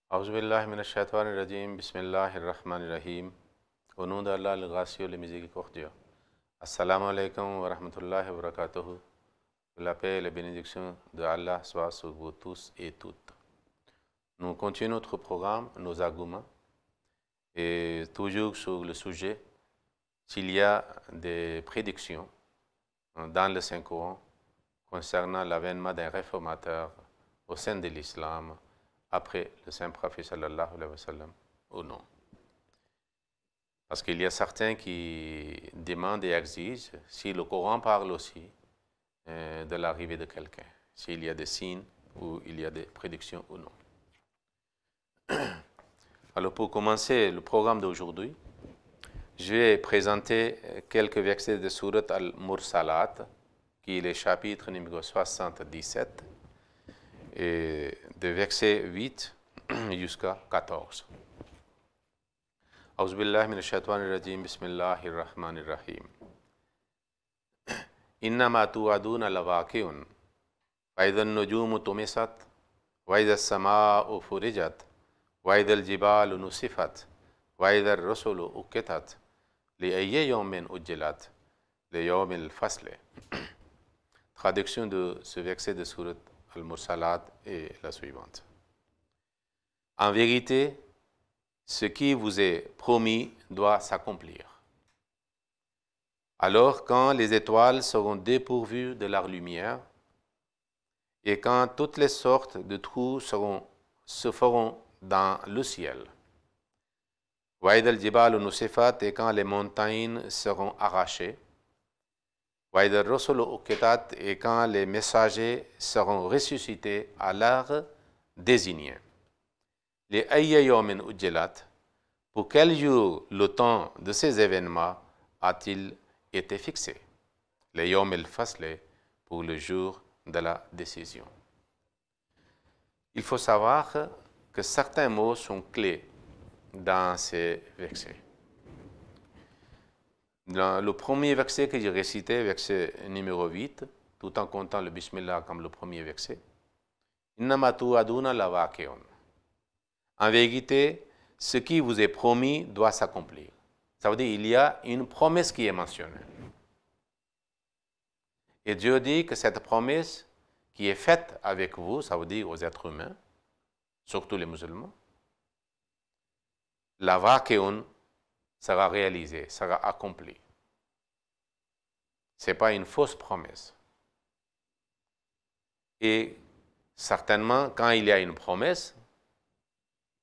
Auzubillahi minash-shaytanir-rajim, bismillahir-rahmanir-rahim. Au nom d'Allah, le gracieux, le miséricordieux. Assalamu alaikum wa rahmatullahi wa barakatuhu. Que la paix et la bénédiction de Allah soient sur vous tous et toutes. Nous continuons notre programme, nos arguments, et toujours sur le sujet s'il y a des prédictions dans le Saint-Coran concernant l'avènement d'un réformateur au sein de l'islam après le Saint-Prophète sallallahu alayhi wa sallam ou non. Parce qu'il y a certains qui demandent et exigent si le Coran parle aussi de l'arrivée de quelqu'un, s'il y a des signes ou il y a des prédictions ou non. Alors pour commencer le programme d'aujourd'hui, je vais présenter quelques versets de Surat Al-Mursalat, qui est le chapitre numéro 77, et de verset 8 jusqu'à 14. Auzubillahi minash-shaytanir-rajim, bismillahir-rahmanir-rahim. Innama tu'aduna lawaqi'un, wa idhan nujumu tumisat, wa idha as-sama'u furijat, wa idha al-jibalu nusifat, wa idha ar-rusulu uqitat, li ayyi yawmin ujjilat, li yawmil fasl. Traduction de ce verset de Surat Al-Mursalat est la suivante. En vérité, ce qui vous est promis doit s'accomplir. Alors, quand les étoiles seront dépourvues de leur lumière, et quand toutes les sortes de trous se feront dans le ciel, Waïd al-Jibal nusifat, et quand les montagnes seront arrachées, Waïd al-Rusul uqitat, et quand les messagers seront ressuscités à l'heure désignée. Les ayya yawmin ujjilat, pour quel jour le temps de ces événements a-t-il été fixé? Les yawm al-fasl, pour le jour de la décision. Il faut savoir que certains mots sont clés dans ces versets. Dans le premier verset que j'ai récité, verset numéro 8, tout en comptant le Bismillah comme le premier verset, Innama tu'aduna lawaqi'un. En vérité, ce qui vous est promis doit s'accomplir. Ça veut dire qu'il y a une promesse qui est mentionnée. Et Dieu dit que cette promesse qui est faite avec vous, ça veut dire aux êtres humains, surtout les musulmans, la waqi'un sera réalisée, sera accomplie. Ce n'est pas une fausse promesse. Et certainement, quand il y a une promesse,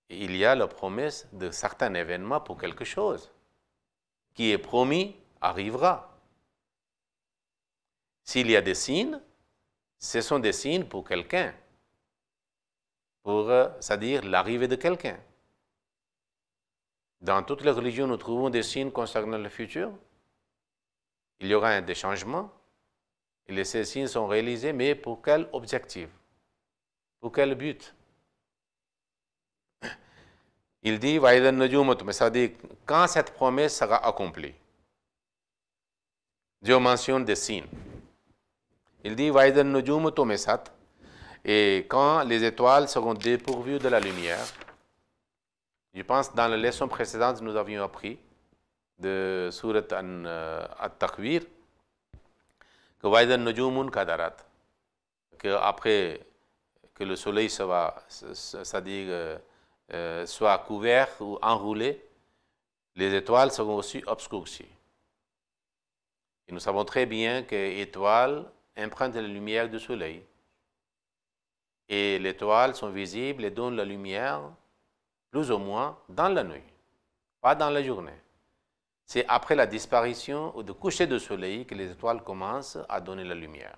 il y a la promesse de certains événements pour quelque chose. Qui est promis arrivera. S'il y a des signes, ce sont des signes pour quelqu'un, c'est-à-dire l'arrivée de quelqu'un. Dans toutes les religions, nous trouvons des signes concernant le futur. Il y aura des changements, et ces signes sont réalisés, mais pour quel objectif? Pour quel but? Il dit, c'est-à-dire quand cette promesse sera accomplie. Dieu mentionne des signes. Il dit, et quand les étoiles seront dépourvues de la lumière. Je pense dans la leçon précédente, nous avions appris de Surat At-Takwir que Waidan Nujumun Kadarat, que après que le soleil c'est-à-dire soit couvert ou enroulé, les étoiles seront aussi obscurcies. Et nous savons très bien que l'étoile emprunte la lumière du soleil. Et les étoiles sont visibles et donnent la lumière plus ou moins dans la nuit, pas dans la journée. C'est après la disparition ou le coucher du soleil que les étoiles commencent à donner la lumière.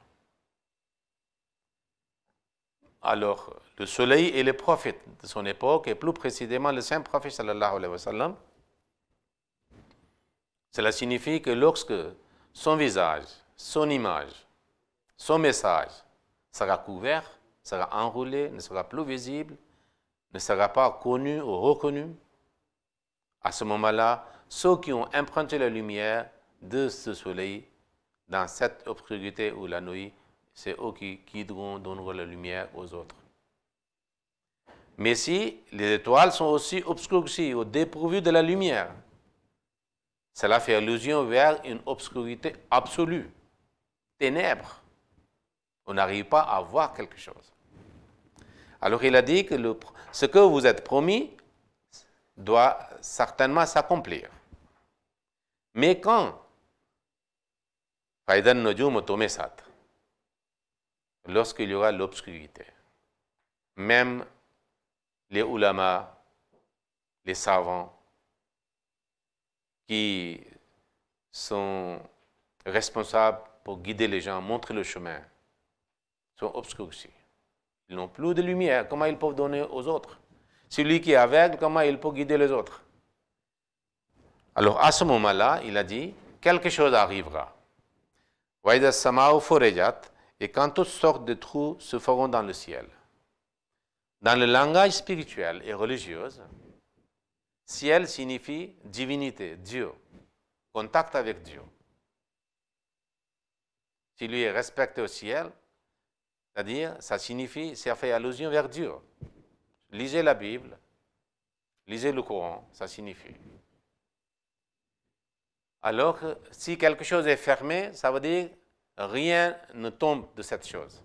Alors, le soleil et les prophètes de son époque, et plus précisément le saint prophète sallallahu alayhi wa sallam, cela signifie que lorsque son visage, son image, son message sera couvert, sera enroulé, ne sera plus visible, ne sera pas connu ou reconnu, à ce moment-là, ceux qui ont emprunté la lumière de ce soleil dans cette obscurité ou la nuit, c'est eux qui donneront la lumière aux autres. Mais si les étoiles sont aussi obscurcies ou dépourvues de la lumière, cela fait allusion vers une obscurité absolue, ténèbres. On n'arrive pas à voir quelque chose. Alors il a dit que ce que vous êtes promis doit certainement s'accomplir. Mais quand lorsqu'il y aura l'obscurité, même les ulamas, les savants qui sont responsables pour guider les gens, montrer le chemin, sont obscurcis. Ils n'ont plus de lumière. Comment ils peuvent donner aux autres? Celui qui est aveugle, comment il peut guider les autres? Alors à ce moment-là, il a dit, quelque chose arrivera. Et quand toutes sortes de trous se feront dans le ciel. Dans le langage spirituel et religieux, ciel signifie divinité, Dieu, contact avec Dieu. Si lui est respecté au ciel, c'est-à-dire, ça signifie, ça fait allusion vers Dieu. Lisez la Bible, lisez le Coran, ça signifie. Alors que si quelque chose est fermé, ça veut dire rien ne tombe de cette chose.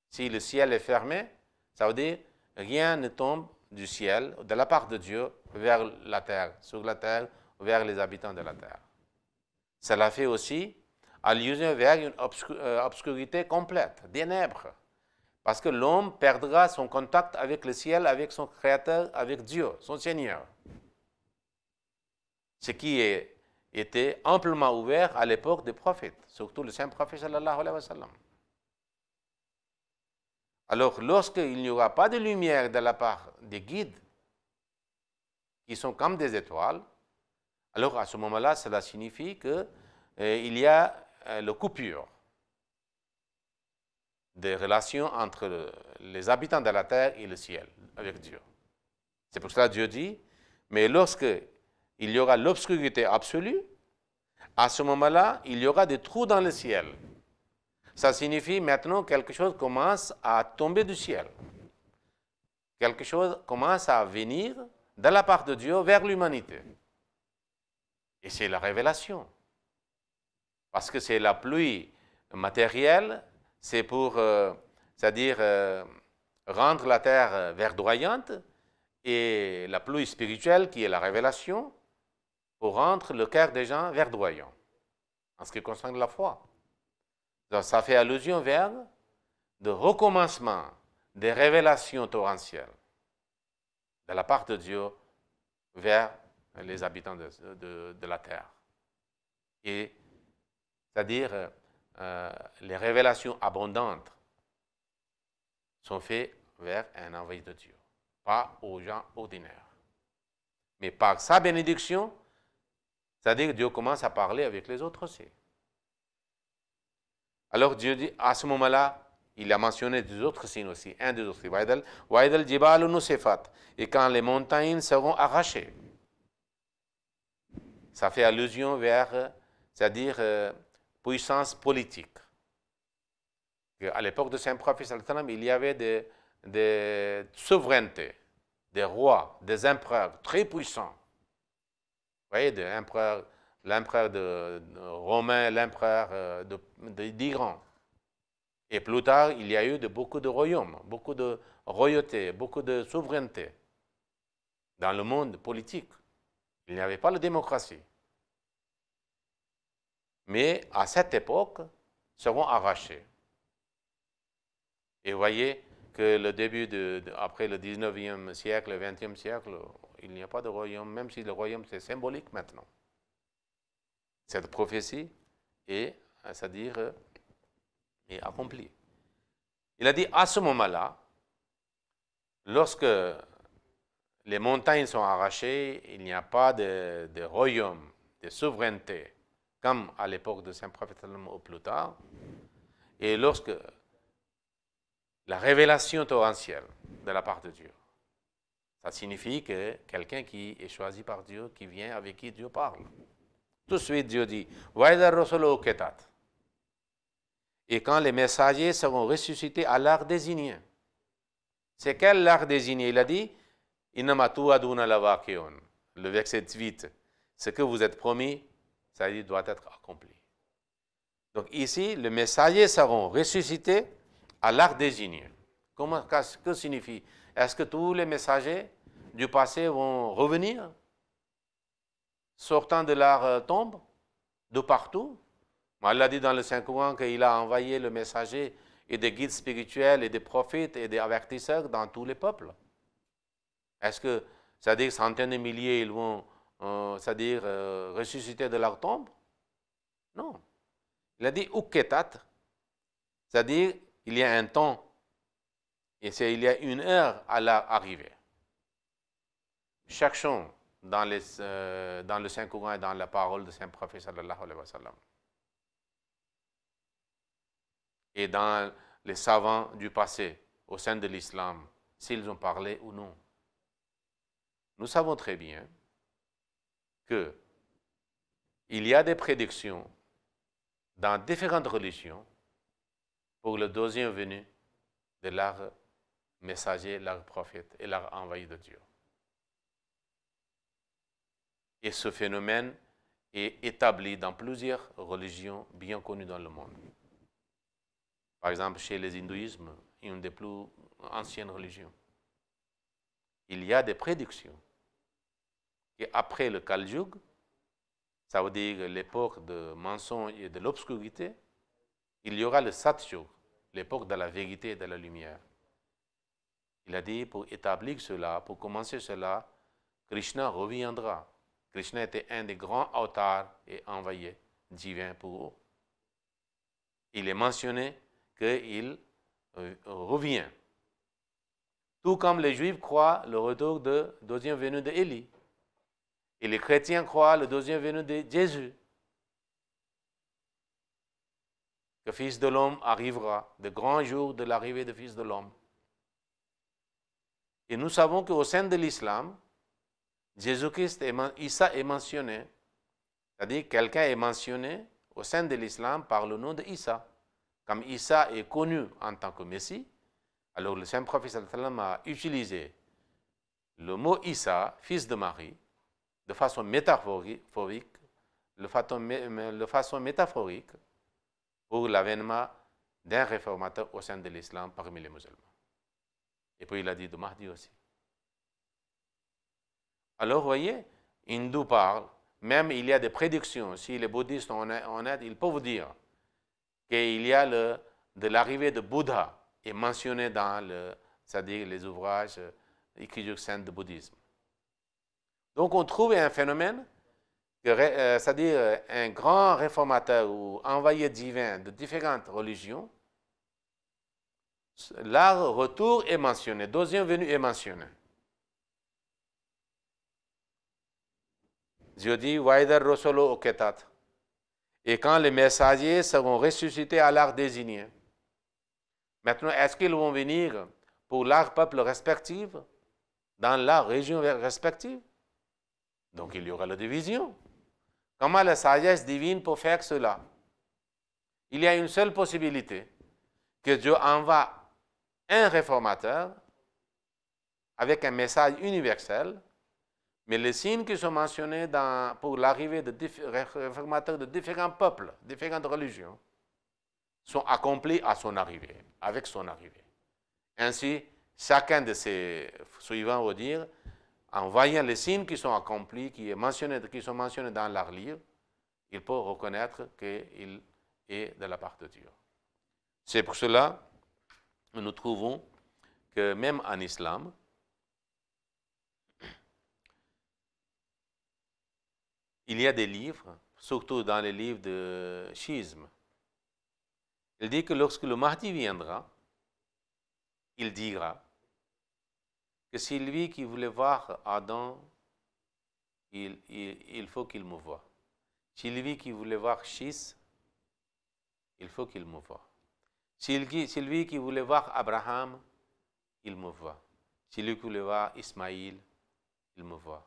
Si le ciel est fermé, ça veut dire rien ne tombe du ciel, de la part de Dieu, vers la terre, sur la terre, vers les habitants de la terre. Cela fait aussi allusion vers une obscurité complète, ténèbres. Parce que l'homme perdra son contact avec le ciel, avec son Créateur, avec Dieu, son Seigneur. Ce qui était amplement ouvert à l'époque des prophètes, surtout le saint prophète sallallahu alayhi wa sallam. Alors, lorsqu'il n'y aura pas de lumière de la part des guides, qui sont comme des étoiles, alors à ce moment-là, cela signifie qu'il y a la coupure des relations entre les habitants de la terre et le ciel, avec Dieu. C'est pour cela que Dieu dit, mais lorsque il y aura l'obscurité absolue, à ce moment-là, il y aura des trous dans le ciel. Ça signifie maintenant quelque chose commence à tomber du ciel. Quelque chose commence à venir de la part de Dieu vers l'humanité. Et c'est la révélation. Parce que c'est la pluie matérielle, c'est pour, c'est-à-dire rendre la terre verdoyante, et la pluie spirituelle qui est la révélation, pour rendre le cœur des gens verdoyant, en ce qui concerne la foi. Donc, ça fait allusion vers le recommencement des révélations torrentielles de la part de Dieu vers les habitants de la terre. Et c'est-à-dire, les révélations abondantes sont faites vers un envoyé de Dieu, pas aux gens ordinaires. Mais par sa bénédiction, c'est-à-dire que Dieu commence à parler avec les autres aussi. Alors Dieu dit, à ce moment-là, il a mentionné des autres signes aussi, un des autres, Waidal jibalu nusifat, et quand les montagnes seront arrachées. Ça fait allusion vers, c'est-à-dire, puissance politique. À l'époque de Saint Prophète, il y avait des souverainetés, des rois, des empereurs très puissants. Vous voyez, l'empereur romain, l'empereur d'Iran. Et plus tard, il y a eu beaucoup de royaumes, beaucoup de royautés, beaucoup de souverainetés dans le monde politique. Il n'y avait pas la démocratie. Mais à cette époque, seront arrachés. Et vous voyez que le début après le 19e siècle, le 20e siècle, il n'y a pas de royaume, même si le royaume c'est symbolique maintenant. Cette prophétie est, c'est-à-dire, est accomplie. Il a dit à ce moment-là, lorsque les montagnes sont arrachées, il n'y a pas de royaume, de souveraineté, comme à l'époque de Saint Prophète ou plus tard, et lorsque la révélation torrentielle de la part de Dieu, ça signifie que quelqu'un qui est choisi par Dieu, qui vient avec qui Dieu parle. Tout de suite, Dieu dit, et quand les messagers seront ressuscités à l'heure désignée, C'est quel l'arc désigné? Il a dit, Innama tu'aduna lawaqi'un. Le verset 8. Ce que vous êtes promis, ça dit, doit être accompli. Donc ici, les messagers seront ressuscités à l'arc désigné. Que signifie? Est-ce que tous les messagers du passé vont revenir, sortant de leur tombe, de partout? Allah dit dans le Saint-Coran qu'il a envoyé le messager et des guides spirituels et des prophètes et des avertisseurs dans tous les peuples. Est-ce que, c'est-à-dire centaines de milliers, ils vont, c'est-à-dire ressusciter de leur tombe? Non. Il a dit uketat, c'est-à-dire il y a un temps et il y a une heure à l'arrivée. Cherchons dans le Saint-Coran et dans la parole de Saint-Prophète sallallahu alayhi wa sallam. Et dans les savants du passé, au sein de l'islam, s'ils ont parlé ou non. Nous savons très bien qu'il y a des prédictions dans différentes religions pour le deuxième venu de leur messager, leur prophète et leur envoyé de Dieu. Et ce phénomène est établi dans plusieurs religions bien connues dans le monde. Par exemple, chez les hindouismes, une des plus anciennes religions, il y a des prédictions qu'après le Kali Yuga, ça veut dire l'époque de mensonge et de l'obscurité, il y aura le Satyuga, l'époque de la vérité et de la lumière. Il a dit, pour établir cela, pour commencer cela, Krishna reviendra. Krishna était un des grands avatars et envoyés divins pour eux. Il est mentionné qu'il revient. Tout comme les Juifs croient le retour de deuxième venue d'Élie. Et les chrétiens croient le deuxième venue de Jésus. Que le Fils de l'homme arrivera, de grands jours de l'arrivée du Fils de l'homme. Et nous savons qu'au sein de l'islam, Jésus-Christ, Issa est mentionné. C'est-à-dire quelqu'un est mentionné au sein de l'islam par le nom de Issa. Comme Issa est connu en tant que Messie, alors le Saint-Prophète a utilisé le mot Issa, fils de Marie, de façon métaphorique pour l'avènement d'un réformateur au sein de l'islam parmi les musulmans. Et puis il a dit de Mahdi aussi. Alors, vous voyez, hindou parle, même il y a des prédictions, si les bouddhistes sont honnêtes, ils peuvent vous dire qu'il y a de l'arrivée de Bouddha est mentionné dans c'est-à-dire les ouvrages écrits saints de bouddhisme. Donc on trouve un phénomène, c'est-à-dire un grand réformateur ou envoyé divin de différentes religions, leur retour est mentionné, deuxième venue est mentionné. Dieu dit, Waïdar Rosolo Oketat. Et quand les messagers seront ressuscités à l'art désigné. Maintenant, est-ce qu'ils vont venir pour leur peuple respectif, dans leur région respective? Donc il y aura la division. Comment la sagesse divine peut faire cela? Il y a une seule possibilité, que Dieu envoie un réformateur avec un message universel, mais les signes qui sont mentionnés pour l'arrivée de réformateurs de différents peuples, différentes religions, sont accomplis à son arrivée, avec son arrivée. Ainsi, chacun de ces suivants va dire, en voyant les signes qui sont accomplis, qui sont mentionnés dans leur livre, il peut reconnaître qu'il est de la part de Dieu. C'est pour cela que nous trouvons que même en islam, il y a des livres, surtout dans les livres de schisme. Il dit que lorsque le Mahdi viendra, il dira que c'est lui qui voulait voir Adam, il faut qu'il me voie. C'est lui qui voulait voir Chis, il faut qu'il me voie. C'est lui qui voulait voir Abraham, il me voit. C'est lui qui voulait voir Ismaïl, il me voit.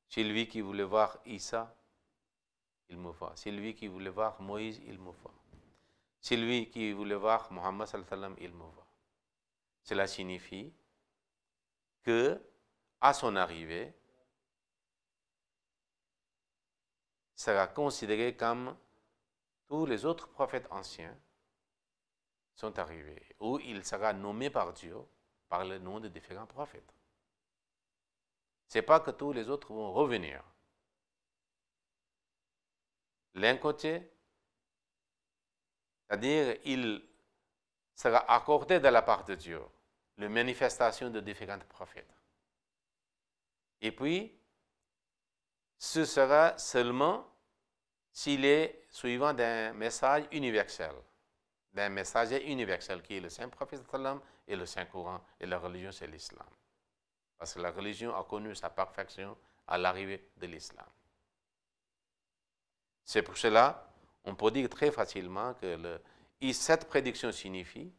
C'est lui qui voulait voir Isa, il me voit. C'est lui qui voulait voir Moïse, il me voit. C'est lui qui voulait voir Mohammed sallallahu alayhi wa sallam, il me voit. Cela signifie que, à son arrivée, sera considéré comme tous les autres prophètes anciens sont arrivés, où il sera nommé par Dieu par le nom de différents prophètes. Ce n'est pas que tous les autres vont revenir. L'un côté, c'est-à-dire il sera accordé de la part de Dieu la manifestation de différents prophètes. Et puis, ce sera seulement s'il est suivant d'un message universel, d'un messager universel qui est le Saint Prophète et le Saint Coran, et la religion c'est l'islam. Parce que la religion a connu sa perfection à l'arrivée de l'islam. C'est pour cela, on peut dire très facilement que cette prédiction signifie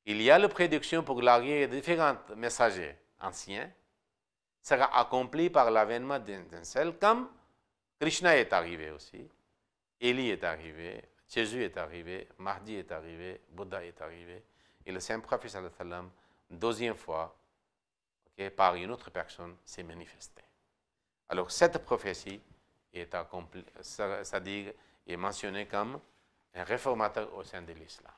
qu'il y a la prédiction pour l'arrivée de différents messagers anciens, sera accomplie par l'avènement d'un seul, comme Krishna est arrivé aussi, Élie est arrivé, Jésus est arrivé, Mahdi est arrivé, Bouddha est arrivé, et le Saint Prophète sallallahu alayhi wa sallam, deuxième fois, par une autre personne, s'est manifesté. Alors cette prophétie est accomplie, c'est-à-dire est mentionnée comme un réformateur au sein de l'islam.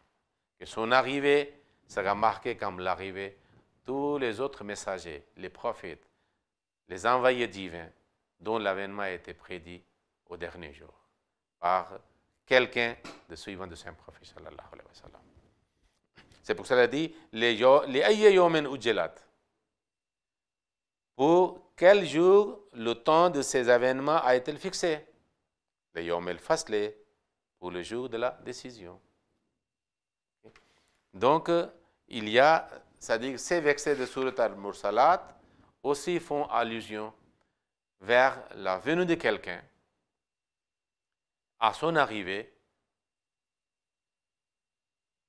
Que son arrivée sera marquée comme l'arrivée de tous les autres messagers, les prophètes, les envoyés divins, dont l'avènement a été prédit au dernier jour par quelqu'un de suivant de Saint Prophète sallallahu alayhi wa sallam. C'est pour cela dit les ayyi yawmin ujjilat. Pour quel jour le temps de ces événements a été fixé? Le yawm al-fasl, pour le jour de la décision. Donc, il y a, c'est-à-dire ces versets de Surat al-Mursalat aussi font allusion vers la venue de quelqu'un, à son arrivée,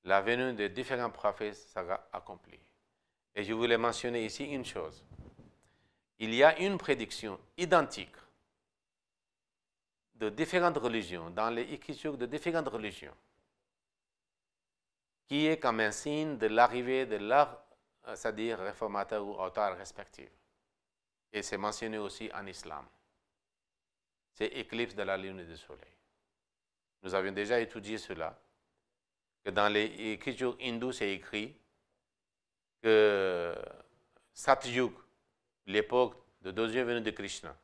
la venue de différents prophètes sera accomplie. Et je voulais mentionner ici une chose. Il y a une prédiction identique de différentes religions, dans les écritures de différentes religions, qui est comme un signe de l'arrivée de leur, c'est-à-dire réformateur ou auteur respectif. Et c'est mentionné aussi en islam. C'est éclipse de la lune et du soleil. Nous avions déjà étudié cela, que dans les écritures hindoues, c'est écrit que Satyug, l'époque de deuxième venue de Krishna,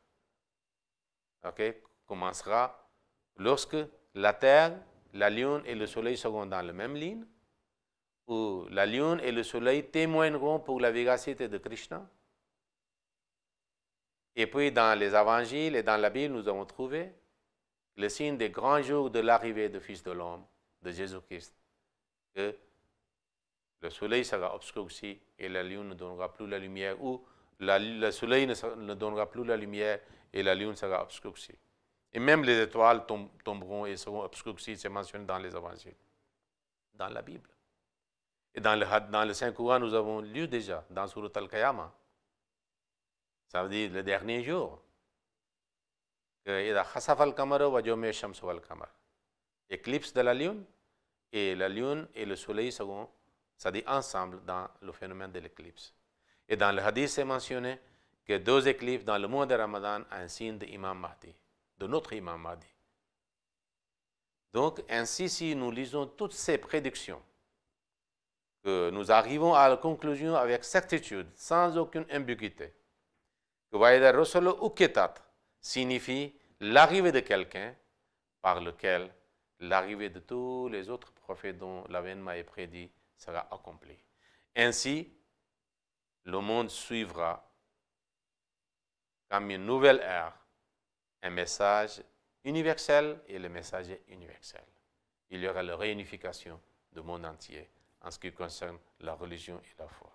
commencera lorsque la terre, la lune et le soleil seront dans la même ligne, où la lune et le soleil témoigneront pour la véracité de Krishna. Et puis dans les évangiles et dans la Bible, nous avons trouvé le signe des grands jours de l'arrivée du Fils de l'homme, de Jésus-Christ, que le soleil sera obscurci et la lune ne donnera plus la lumière, ou le soleil ne donnera plus la lumière et la lune sera obscurcie. Et même les étoiles tomberont et seront obscurcies, c'est mentionné dans les évangiles, dans la Bible. Et dans le Saint-Coran, nous avons lu déjà, dans Surat al-Qiyamah, ça veut dire le dernier jour, éclipse de la lune et le soleil seront, c'est-à-dire ensemble dans le phénomène de l'éclipse. Et dans le hadith, c'est mentionné que 2 éclipses dans le mois de Ramadan, un signe de Imam Mahdi, de notre Imam Mahdi. Donc, ainsi, si nous lisons toutes ces prédictions, que nous arrivons à la conclusion avec certitude, sans aucune ambiguïté, que Wa'ida Rasul Uketat signifie l'arrivée de quelqu'un par lequel l'arrivée de tous les autres prophètes dont l'avènement est prédit sera accompli. Ainsi, le monde suivra comme une nouvelle ère un message universel et le messager universel. Il y aura la réunification du monde entier en ce qui concerne la religion et la foi.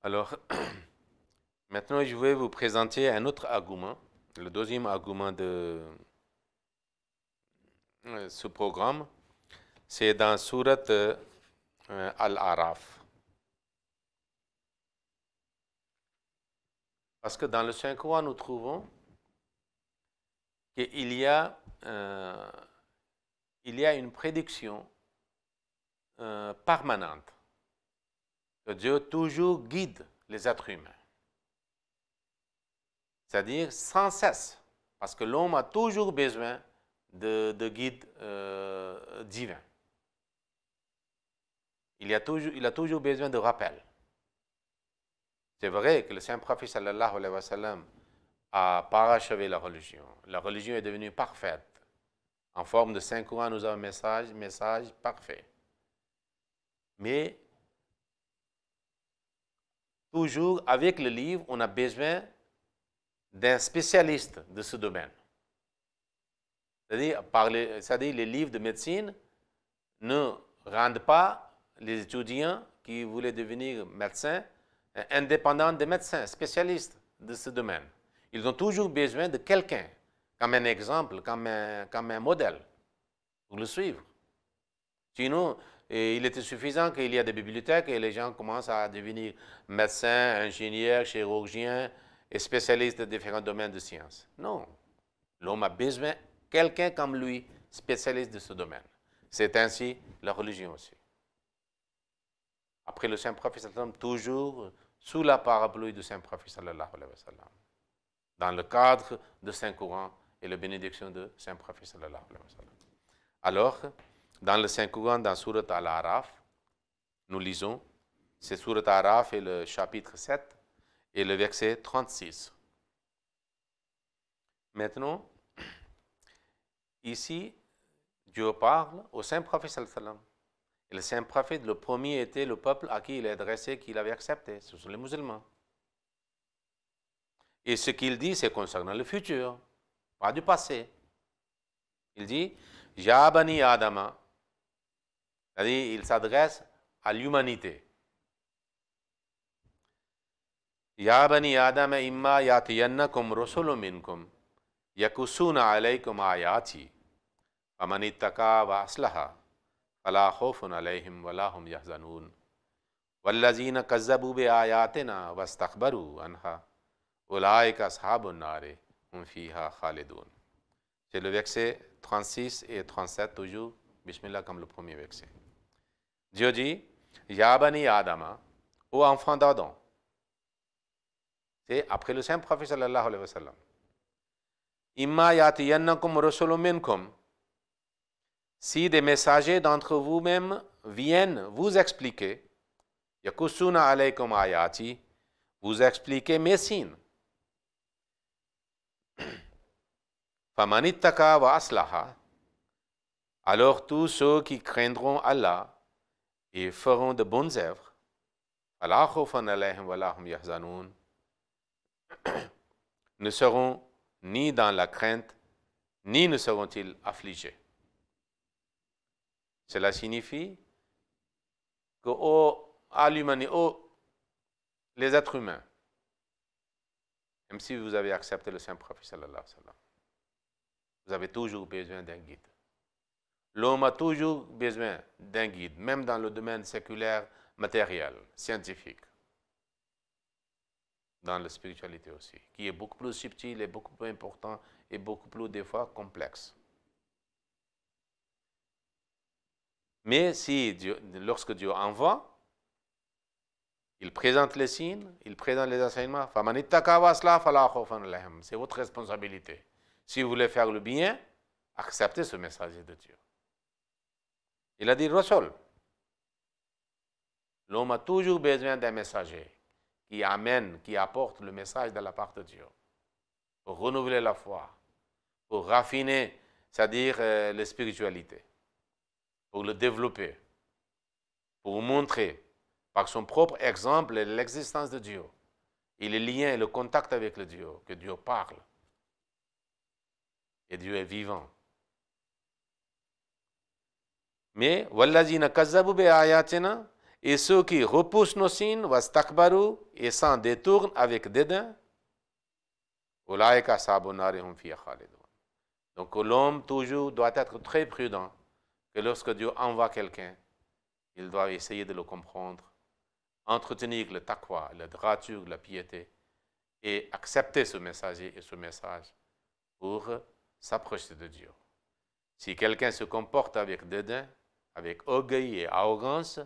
Alors, maintenant, je vais vous présenter un autre argument, le deuxième argument de ce programme, c'est dans Surat Al-Araf. Parce que dans le Saint-Coran, nous trouvons qu'il y a, une prédiction permanente, que Dieu toujours guide les êtres humains. C'est-à-dire sans cesse, parce que l'homme a toujours besoin de guides divins. Il a toujours besoin de rappel. C'est vrai que le Saint-Prophète sallallahu alayhi wa sallam a parachevé la religion. La religion est devenue parfaite. En forme de 5 courants, nous avons un message parfait. Mais toujours, avec le livre, on a besoin d'un spécialiste de ce domaine. C'est-à-dire les livres de médecine ne rendent pas les étudiants qui voulaient devenir médecins indépendants des médecins, spécialistes de ce domaine. Ils ont toujours besoin de quelqu'un, comme un exemple, comme un modèle, pour le suivre. Sinon, il était suffisant qu'il y ait des bibliothèques et les gens commencent à devenir médecins, ingénieurs, chirurgiens et spécialistes de différents domaines de sciences. Non. L'homme a besoin de quelqu'un comme lui, spécialiste de ce domaine. C'est ainsi la religion aussi. Après le Saint-Prophète, toujours sous la parapluie du Saint-Prophète sallallahu alayhi wa sallam, dans le cadre de Saint-Courant et la bénédiction de Saint-Prophète sallallahu alayhi wa sallam. Alors, dans le Saint-Courant, dans Surat Al-Araf, nous lisons, c'est Surat Al-Araf et le chapitre 7 et le verset 36. Maintenant, ici, Dieu parle au Saint-Prophète sallallahu alayhi wa sallam. Et le Saint-Prophète, le premier était le peuple à qui il est adressé, qu'il avait accepté. Ce sont les musulmans. Et ce qu'il dit, c'est concernant le futur, pas du passé. Il dit, Ya bani Adama, c'est-à-dire il s'adresse à l'humanité. Ya bani Adama imma yatiyannakum rusulun minkum yakussuna alaykum ayati faman ittaqa wa aslaha فلا خوف عليهم ولا هم يحزنون والذين كذبوا بآياتنا واستكبروا عنها أولئك أصحاب النار هم فيها خالدون. C'est le verset 36 et 37 toujours, Bismillah comme le premier verset. Dieu dit, Ya bani Adama, ô enfants d'Adam. C'est après le Saint-Prophète sallallahu alayhi wa sallam. Imma yatiyannakum rusulun minkum. Si des messagers d'entre vous-mêmes viennent vous expliquer, yakussuna alaykum ayati, vous expliquer mes signes. Famanittaka wa aslaha, alors tous ceux qui craindront Allah et feront de bonnes œuvres, fala khawfun alayhim wa la hum yahzanun, ne seront ni dans la crainte, ni ne seront-ils affligés. Cela signifie que à l'humanité, les êtres humains, même si vous avez accepté le Saint-Prophète sallallahu alayhi wa sallam, vous avez toujours besoin d'un guide. L'homme a toujours besoin d'un guide, même dans le domaine séculaire, matériel, scientifique, dans la spiritualité aussi, qui est beaucoup plus subtil et beaucoup plus important et beaucoup plus, des fois, complexe. Mais si lorsque Dieu envoie, il présente les signes, il présente les enseignements. C'est votre responsabilité. Si vous voulez faire le bien, acceptez ce messager de Dieu. Il a dit Rasul. L'homme a toujours besoin d'un messager qui amène, qui apporte le message de la part de Dieu pour renouveler la foi, pour raffiner, c'est-à-dire la spiritualité, pour le développer, pour montrer par son propre exemple l'existence de Dieu et les liens et le contact avec le Dieu, que Dieu parle. Et Dieu est vivant. Mais, wallazina kazzabu bi ayatina, et ceux qui repoussent nos signes, wastakbaru, et s'en détournent avec dédain, ulaika ashabun nari hum fiha khalidun. Donc l'homme toujours doit être très prudent que lorsque Dieu envoie quelqu'un, il doit essayer de le comprendre, entretenir le taqwa, la droiture, la piété, et accepter ce messager et ce message pour s'approcher de Dieu. Si quelqu'un se comporte avec dédain, avec orgueil et arrogance,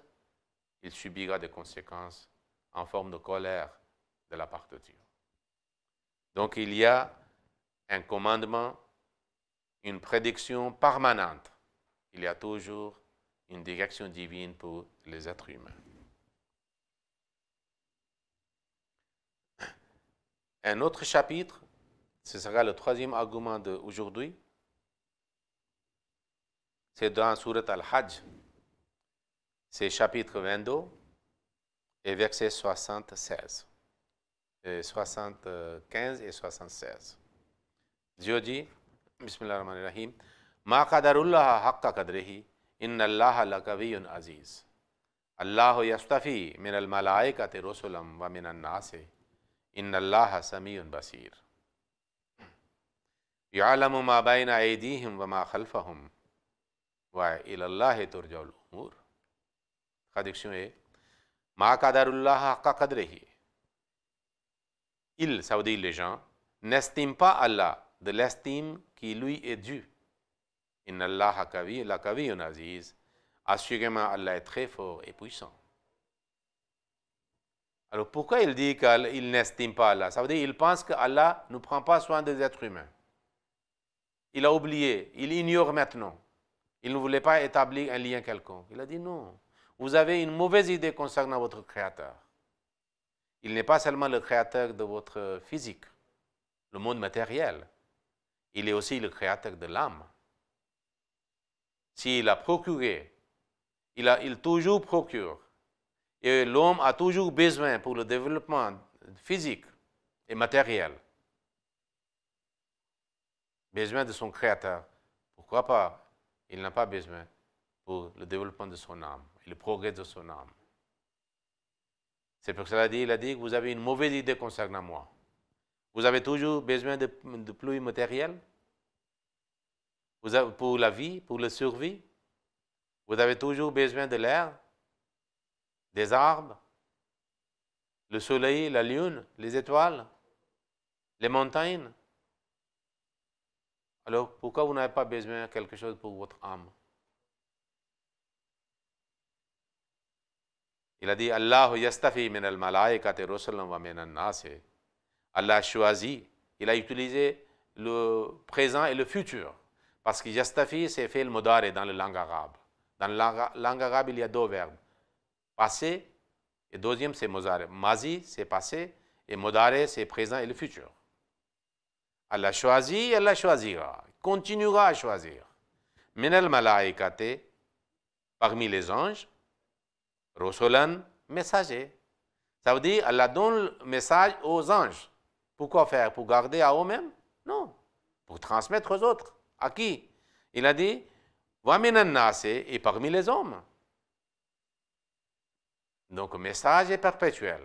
il subira des conséquences en forme de colère de la part de Dieu. Donc il y a un commandement, une prédiction permanente. Il y a toujours une direction divine pour les êtres humains. Un autre chapitre, ce sera le troisième argument d'aujourd'hui, c'est dans Surat Al-Hajj, c'est chapitre 22 et verset 75 et 76. Dieu dit, Bismillahirrahmanirrahim, Ma qadarullah haqqa qadrihi, inna allaha lakawiyyun aziz. Allahu yastafi min al-malaikati rusulam wa min an-nasi. Inna allaha samiyun basir. Ya'lamu ma bayna aydihim wa ma khalfahum. Wa ila Allahi turja'ul umur. Traduction est Ma qadarullah haqqa qadrihi. Ils, ça veut dire les gens, n'estiment pas Allah de l'estime qui lui est due. Inna allaha lakawiyyun aziz. Assurément, Allah est très fort et puissant. Alors pourquoi il dit qu'il n'estime pas Allah? Ça veut dire qu'il pense qu'Allah ne prend pas soin des êtres humains. Il a oublié, il ignore maintenant. Il ne voulait pas établir un lien quelconque. Il a dit non, vous avez une mauvaise idée concernant votre Créateur. Il n'est pas seulement le Créateur de votre physique, le monde matériel. Il est aussi le Créateur de l'âme. S'il a procuré, il toujours procure. Et l'homme a toujours besoin pour le développement physique et matériel. Besoin de son Créateur. Pourquoi pas? Il n'a pas besoin pour le développement de son âme et le progrès de son âme. C'est pour cela qu'il a dit que vous avez une mauvaise idée concernant moi. Vous avez toujours besoin de plus matériel pour la vie, pour la survie. Vous avez toujours besoin de l'air, des arbres, le soleil, la lune, les étoiles, les montagnes. Alors, pourquoi vous n'avez pas besoin de quelque chose pour votre âme? Il a dit, Allahu yastafi min al-malaikati rusulan wa min an-nasi. Allah a choisi, il a utilisé le présent et le futur. Parce que yastafi, c'est fait le modare dans la langue arabe. Dans la langue arabe, il y a deux verbes. Passé, et deuxième, c'est modare. Mazi, c'est passé, et modare, c'est présent et le futur. Allah choisit, Allah choisira. Il continuera à choisir. Min al-malaikati, parmi les anges, Rusulan, messager. Ça veut dire, Allah donne le message aux anges. Pourquoi faire? Pour garder à eux-mêmes? Non. Pour transmettre aux autres. À qui? Il a dit, Wa minan nasi, et parmi les hommes. Donc, le message est perpétuel.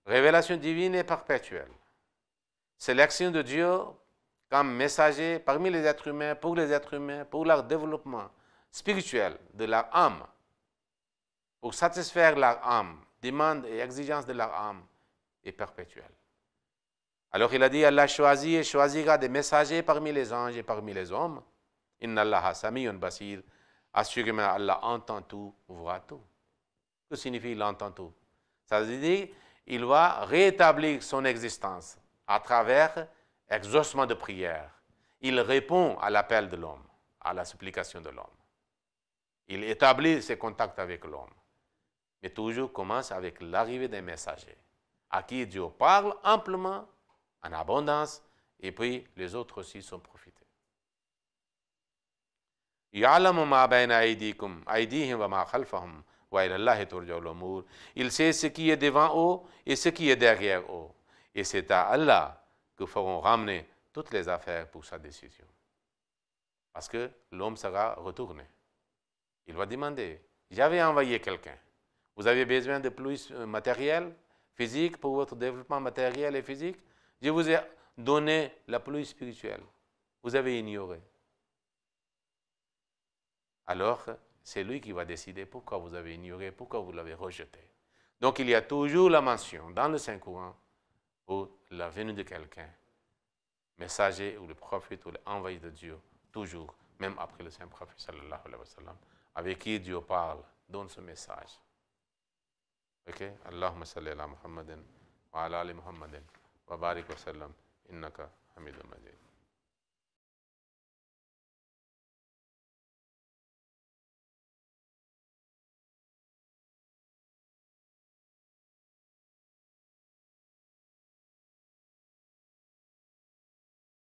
Révélation divine est perpétuelle. Sélection de Dieu comme messager parmi les êtres humains, pour leur développement spirituel de leur âme. Pour satisfaire leur âme, demande et exigence de leur âme est perpétuelle. Alors il a dit, Allah choisit et choisira des messagers parmi les anges et parmi les hommes. Inna Allaha samiyun basir. Assurément, Allah entend tout, voit tout. Que signifie il entend tout? Ça veut dire qu'il va rétablir son existence à travers exaucement de prière. Il répond à l'appel de l'homme, à la supplication de l'homme. Il établit ses contacts avec l'homme. Mais toujours commence avec l'arrivée des messagers, à qui Dieu parle amplement, en abondance, et puis les autres aussi sont profités. Ya'lamu ma bayna aydihim wa ma khalfahum wa ila Allahi turja'ul umur. Il sait ce qui est devant eux et ce qui est derrière eux. Et c'est à Allah que feront ramener toutes les affaires pour sa décision. Parce que l'homme sera retourné. Il va demander, j'avais envoyé quelqu'un. Vous avez besoin de plus matériel, physique, pour votre développement matériel et physique. Je vous ai donné la pluie spirituelle. Vous avez ignoré. Alors, c'est lui qui va décider pourquoi vous avez ignoré, pourquoi vous l'avez rejeté. Donc, il y a toujours la mention dans le Saint-Coran pour la venue de quelqu'un messager ou le prophète ou l'envoyé de Dieu, toujours, même après le saint prophète sallallahu alayhi wa sallam, avec qui Dieu parle, donne ce message. Ok? Allahumma salli ala Muhammadin wa ala ali Muhammadin wa barik wa sallam innaka hamidun majid.